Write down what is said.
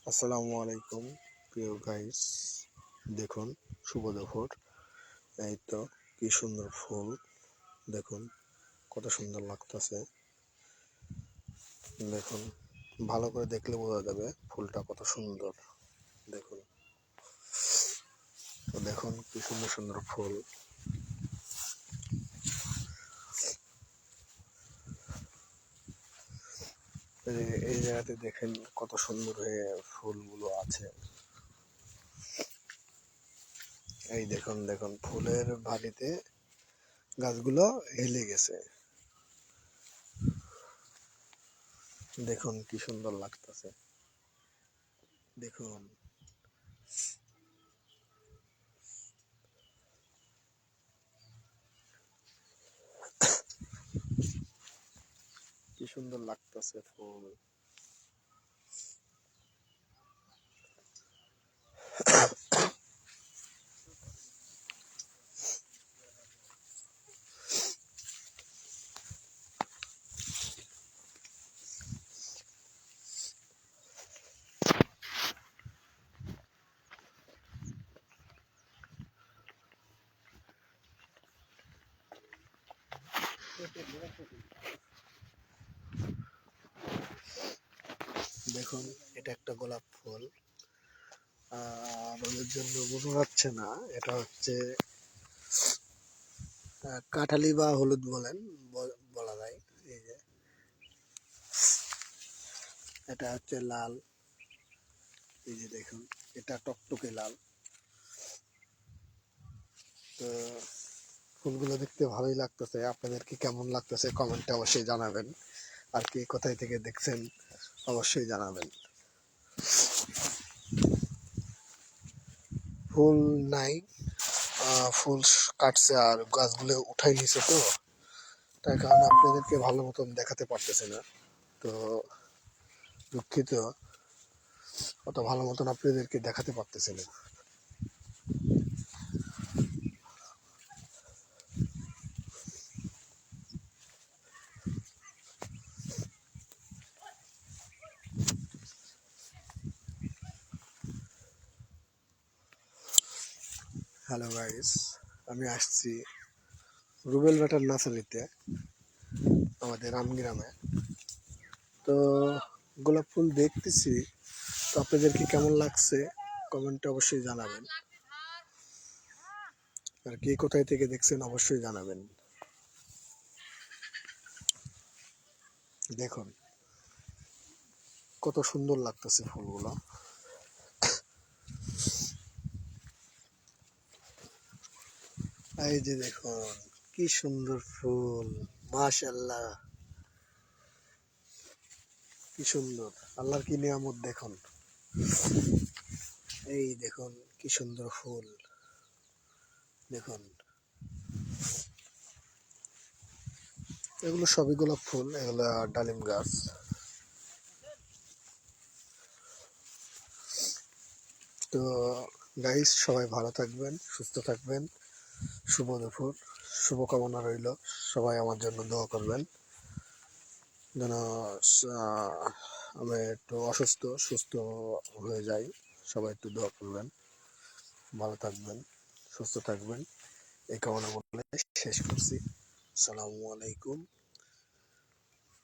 আসসালামু আলাইকুম প্রিয় গাইস, দেখুন শুভ দুপুর। এই তো কি সুন্দর ফুল, দেখুন কত সুন্দর লাগতেছে। দেখুন ভালো করে দেখলে বোঝা যাবে ফুলটা কত সুন্দর। দেখুন তো দেখুন কি সুন্দর সুন্দর ফুল। এই জায়গাতে দেখেন কত সুন্দর হয়ে ফুলগুলো আছে। এই দেখুন দেখুন ফুলের ভালিতে গাছগুলো হেলে গেছে। দেখুন কি সুন্দর লাগতেছে। দেখুন কি সুন্দর লাগতেছে ফুল। দেখুন এটা একটা গোলাপ ফুল। আমাদের জন্য বোঝা যাচ্ছে না, এটা হচ্ছে কাঠালি বা হলুদ বলেন, বলা যায়। এই যে এটা হচ্ছে লাল, এই যে দেখুন এটা টকটকে লাল। তো ফুলগুলো দেখতে ভালোই লাগতেছে। আপনাদের কি কেমন লাগতেছে কমেন্টে অবশ্যই জানাবেন। আর কি কোথায় থেকে দেখছেন অবশ্যই জানাবেন। ফুল নাই, ফুল কাটছে আর গাছগুলো উঠাই নিছে, তো তাই কারণে আপনাদেরকে ভালো মতন দেখাতে পারতেছে না। তো দুঃখিত, অত ভালো মতন আপনাদেরকে দেখাতে পারতেছে না। হ্যালো গাইস, আমি আসছি রুবেল বেটার নার্সারিতে, আমাদের রামগ্রামে। তো গোলাপ ফুল দেখতেছি, তো আপনাদেরকে কেমন লাগছে কমেন্টে অবশ্যই জানাবেন। আর কে কোথায় থেকে দেখছেন অবশ্যই জানাবেন। দেখুন কত সুন্দর লাগতেছে ফুলগুলো। এই যে দেখুন কি সুন্দর ফুল, মাশাআল্লাহ, কি সুন্দর, আল্লাহর কি নিয়ামত। দেখুন এই দেখুন কি সুন্দর ফুল। দেখুন এগুলো সবই গোলাপ ফুল, এগুলো ডালিম গাছ। তো গাইস, সবাই ভালো থাকবেন, সুস্থ থাকবেন। শুভ দুপুর, শুভকামনা রইল। সবাই আমার জন্য দোয়া করবেন যেন আমি একটু অসুস্থ সুস্থ হয়ে যাই। সবাই একটু দোয়া করবেন। ভালো থাকবেন, সুস্থ থাকবেন, এই কামনা বলে শেষ করছি। আসসালামু আলাইকুম।